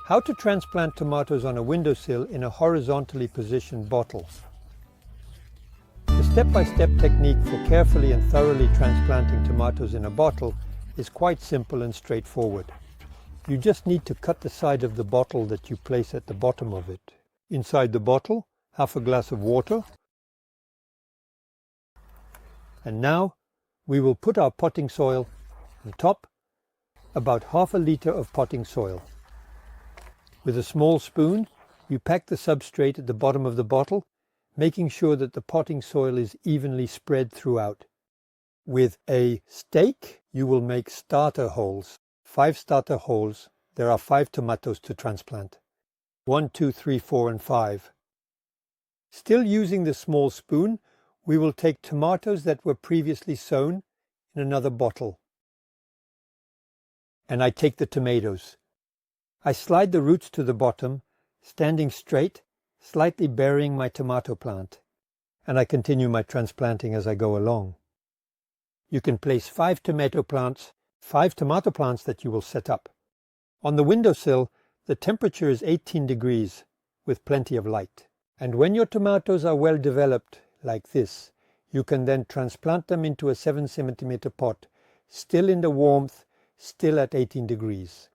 How to transplant tomatoes on a windowsill in a horizontally positioned bottle. The step-by-step technique for carefully and thoroughly transplanting tomatoes in a bottle is quite simple and straightforward. You just need to cut the side of the bottle that you place at the bottom of it. Inside the bottle, half a glass of water. And now we will put our potting soil on top, about half a liter of potting soil. With a small spoon, you pack the substrate at the bottom of the bottle, making sure that the potting soil is evenly spread throughout. With a stake, you will make starter holes. 5 starter holes. There are 5 tomatoes to transplant. 1, 2, 3, 4, and 5. Still using the small spoon, we will take tomatoes that were previously sown in another bottle. And I take the tomatoes. I slide the roots to the bottom, standing straight, slightly burying my tomato plant, and I continue my transplanting as I go along. You can place 5 tomato plants, 5 tomato plants that you will set up. On the windowsill, the temperature is 18 degrees with plenty of light. And when your tomatoes are well developed, like this, you can then transplant them into a 7 centimeter pot, still in the warmth, still at 18 degrees.